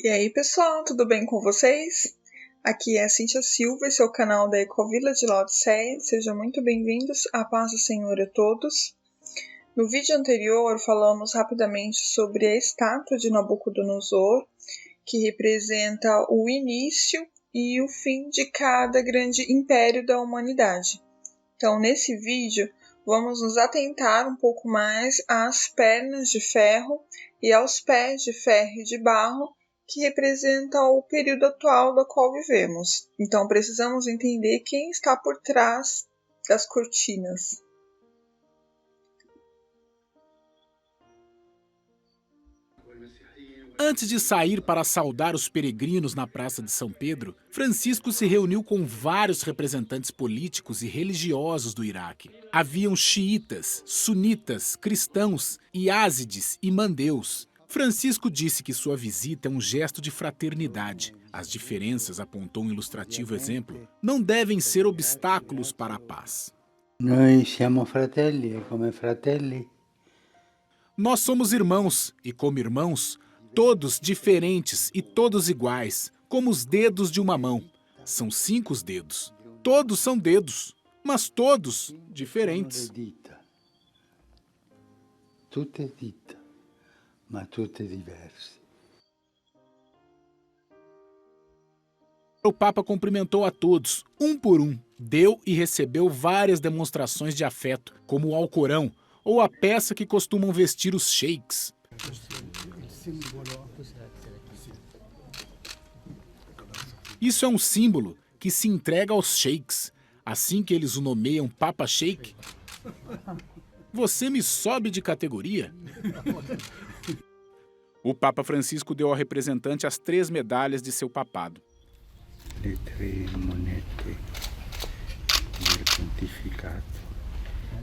E aí pessoal, tudo bem com vocês? Aqui é a Cíntia Silva, esse é o canal da Ecovila de Laodiceia. Sejam muito bem-vindos, a paz do Senhor a todos. No vídeo anterior falamos rapidamente sobre a estátua de Nabucodonosor, que representa o início e o fim de cada grande império da humanidade. Então, nesse vídeo, vamos nos atentar um pouco mais às pernas de ferro e aos pés de ferro e de barro, que representam o período atual do qual vivemos. Então, precisamos entender quem está por trás das cortinas. Antes de sair para saudar os peregrinos na Praça de São Pedro, Francisco se reuniu com vários representantes políticos e religiosos do Iraque. Haviam xiitas, sunitas, cristãos, iázides e mandeus. Francisco disse que sua visita é um gesto de fraternidade. As diferenças, apontou um ilustrativo exemplo, não devem ser obstáculos para a paz. Noi siamo fratelli e come fratelli. Nós somos irmãos e, como irmãos, todos diferentes e todos iguais, como os dedos de uma mão. São 5 os dedos. Todos são dedos, mas todos diferentes. Tutte dita, ma tutte diverse. O Papa cumprimentou a todos, um por um. Deu e recebeu várias demonstrações de afeto, como o Alcorão, ou a peça que costumam vestir os sheiks. Isso é um símbolo que se entrega aos sheiks, assim que eles o nomeiam Papa Sheik. Você me sobe de categoria? O Papa Francisco deu ao representante as 3 medalhas de seu papado. Le 3 monete del pontificato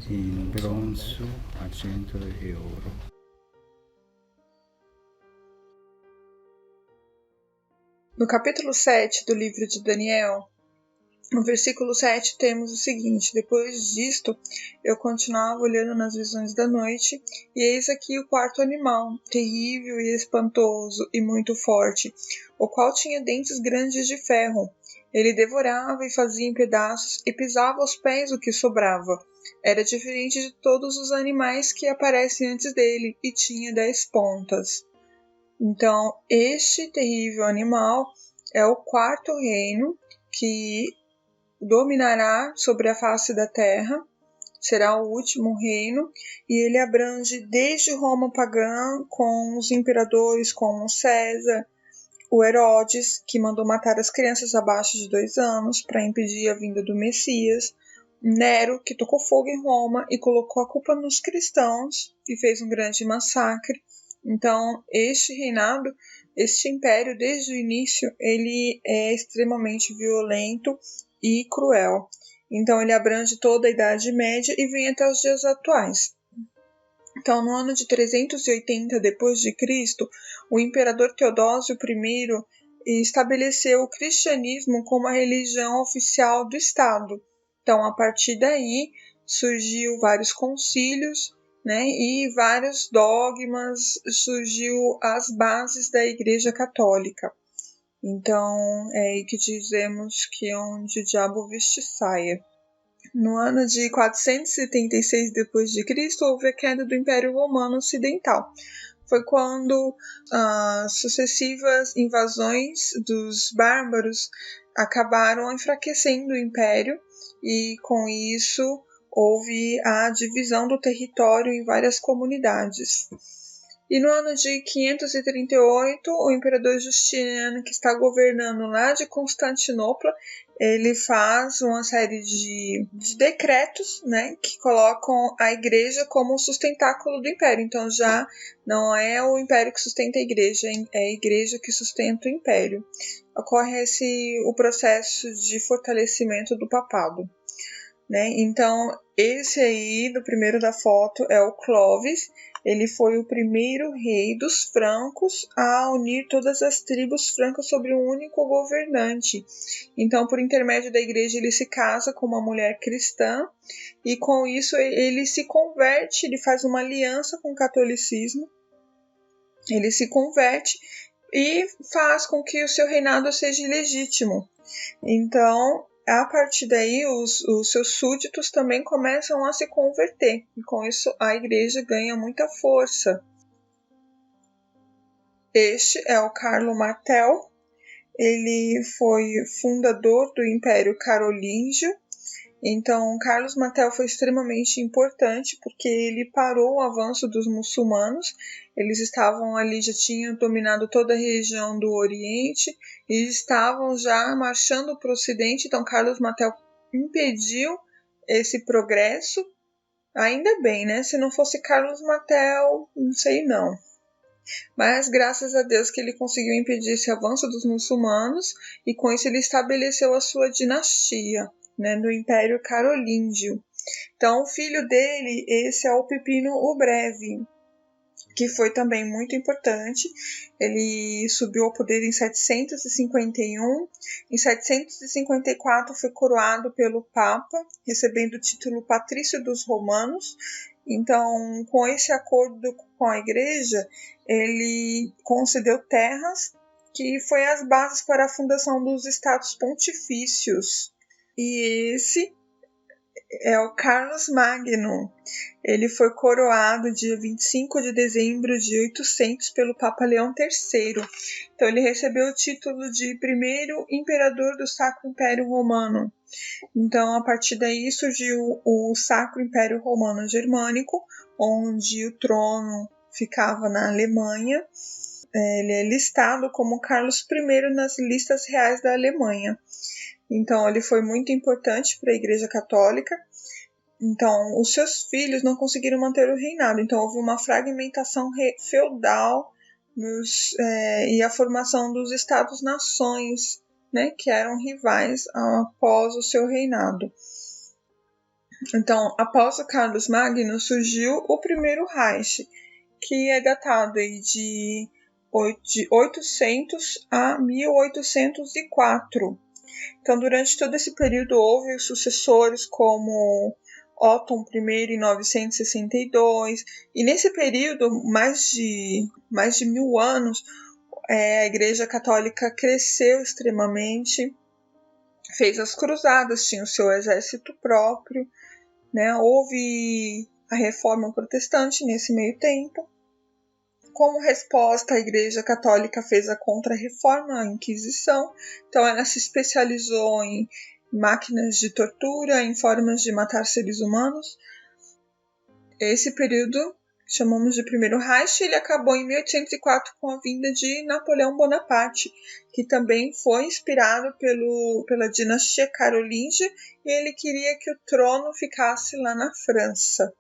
in bronzo, argento e ouro. No capítulo 7 do livro de Daniel, no versículo 7 temos o seguinte: depois disto, eu continuava olhando nas visões da noite, e eis aqui o quarto animal, terrível e espantoso e muito forte, o qual tinha dentes grandes de ferro. Ele devorava e fazia em pedaços e pisava aos pés o que sobrava. Era diferente de todos os animais que aparecem antes dele e tinha 10 pontas. Então, este terrível animal é o quarto reino que dominará sobre a face da terra, será o último reino, e ele abrange desde Roma pagã, com os imperadores como César, o Herodes, que mandou matar as crianças abaixo de 2 anos para impedir a vinda do Messias, Nero, que tocou fogo em Roma e colocou a culpa nos cristãos e fez um grande massacre. Então, este reinado, este império, desde o início, ele é extremamente violento e cruel. Então, ele abrange toda a Idade Média e vem até os dias atuais. Então, no ano de 380 d.C., o imperador Teodósio I estabeleceu o cristianismo como a religião oficial do Estado. Então, a partir daí, surgiu vários concílios, e vários dogmas, surgiu as bases da Igreja Católica. Então, é aí que dizemos que é onde o diabo veste saia. No ano de 476 d.C., houve a queda do Império Romano Ocidental. Foi quando sucessivas invasões dos bárbaros acabaram enfraquecendo o Império e, com isso, houve a divisão do território em várias comunidades. E no ano de 538, o imperador Justiniano, que está governando lá de Constantinopla, ele faz uma série de decretos, que colocam a igreja como o sustentáculo do império. Então já não é o império que sustenta a igreja, é a igreja que sustenta o império. Ocorre o processo de fortalecimento do papado. Então, esse aí, do primeiro da foto, é o Clovis. Ele foi o primeiro rei dos francos a unir todas as tribos francas sobre um único governante. Então, por intermédio da igreja, ele se casa com uma mulher cristã e, com isso, ele se converte, ele faz uma aliança com o catolicismo, ele se converte e faz com que o seu reinado seja ilegítimo. Então, a partir daí, os seus súditos também começam a se converter, e com isso a igreja ganha muita força. Este é o Carlo Martel. Ele foi fundador do Império Carolíngio. Então, Carlos Martel foi extremamente importante porque ele parou o avanço dos muçulmanos. Eles estavam ali, já tinham dominado toda a região do Oriente e estavam já marchando para o Ocidente. Então, Carlos Martel impediu esse progresso. Ainda bem, né? Se não fosse Carlos Martel, não sei não. Mas graças a Deus que ele conseguiu impedir esse avanço dos muçulmanos e com isso ele estabeleceu a sua dinastia, né, do Império Carolíngio. Então o filho dele, esse é o Pipino o Breve, que foi também muito importante. Ele subiu ao poder em 751. Em 754 foi coroado pelo Papa, recebendo o título Patrício dos Romanos. Então, com esse acordo com a igreja, ele concedeu terras, que foi as bases para a fundação dos estados pontifícios. E esse é o Carlos Magno. Ele foi coroado dia 25 de dezembro de 800 pelo Papa Leão III. Então ele recebeu o título de primeiro imperador do Sacro Império Romano. Então a partir daí surgiu o Sacro Império Romano Germânico, onde o trono ficava na Alemanha. Ele é listado como Carlos I nas listas reais da Alemanha. Então ele foi muito importante para a Igreja Católica. Então, os seus filhos não conseguiram manter o reinado. Então, houve uma fragmentação feudal e a formação dos estados-nações, né, que eram rivais após o seu reinado. Então, após o Carlos Magno, surgiu o primeiro Reich, que é datado de 800 a 1804. Então, durante todo esse período, houve sucessores como Otton I em 962, e nesse período, mais de 1000 anos, a Igreja Católica cresceu extremamente, fez as cruzadas, tinha o seu exército próprio, né? Houve a Reforma Protestante nesse meio tempo. Como resposta, a Igreja Católica fez a Contra-Reforma, a Inquisição. Então, ela se especializou em máquinas de tortura, em formas de matar seres humanos. Esse período chamamos de Primeiro Reich. Ele acabou em 1804 com a vinda de Napoleão Bonaparte, que também foi inspirado pela dinastia carolíngia, e ele queria que o trono ficasse lá na França.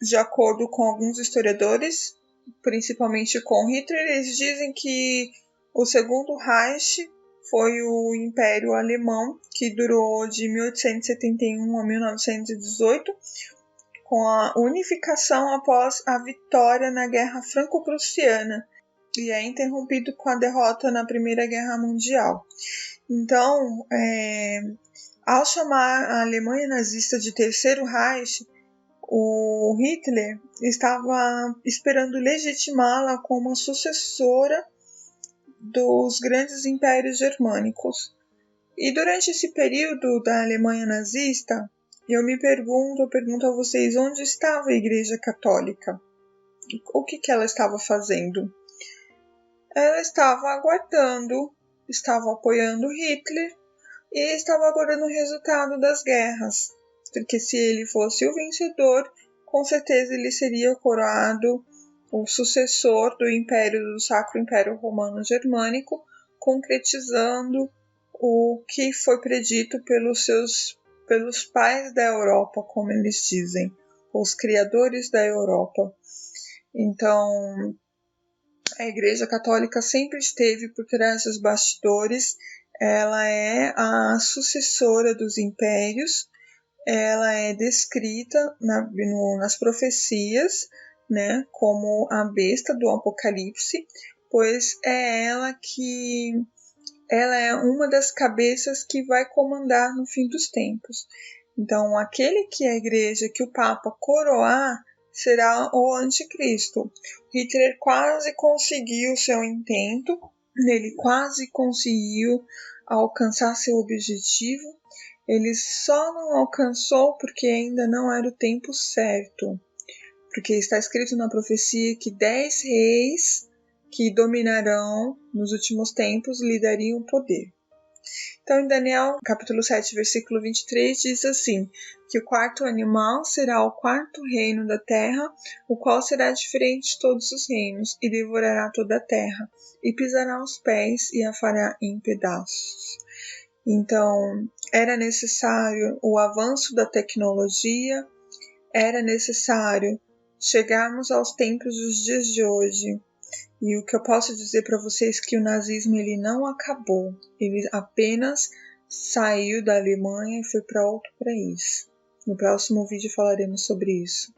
De acordo com alguns historiadores, principalmente com Hitler, eles dizem que o Segundo Reich foi o Império Alemão, que durou de 1871 a 1918, com a unificação após a vitória na Guerra Franco-Prussiana, e é interrompido com a derrota na Primeira Guerra Mundial. Então, ao chamar a Alemanha nazista de Terceiro Reich, o Hitler estava esperando legitimá-la como a sucessora dos grandes impérios germânicos. E durante esse período da Alemanha nazista, eu pergunto a vocês, onde estava a Igreja Católica? O que ela estava fazendo? Ela estava aguardando, estava apoiando Hitler e estava aguardando o resultado das guerras. Porque se ele fosse o vencedor, com certeza ele seria coroado o sucessor do Sacro Império Romano Germânico, concretizando o que foi predito pelos pais da Europa, como eles dizem, os criadores da Europa. Então, a Igreja Católica sempre esteve por trás dos bastidores. Ela é a sucessora dos impérios. Ela é descrita nas profecias, né, como a besta do Apocalipse, pois ela é uma das cabeças que vai comandar no fim dos tempos. Então, aquele que a igreja, que o Papa coroar, será o anticristo. Hitler quase conseguiu seu intento, ele quase conseguiu alcançar seu objetivo, ele só não alcançou porque ainda não era o tempo certo. Porque está escrito na profecia que 10 reis que dominarão nos últimos tempos lhe dariam poder. Então, em Daniel, capítulo 7, versículo 23, diz assim, que o quarto animal será o quarto reino da terra, o qual será diferente de todos os reinos, e devorará toda a terra, e pisará os pés e a fará em pedaços. Então, era necessário o avanço da tecnologia, era necessário chegarmos aos tempos dos dias de hoje. E o que eu posso dizer para vocês é que o nazismo ele não acabou, ele apenas saiu da Alemanha e foi para outro país. No próximo vídeo falaremos sobre isso.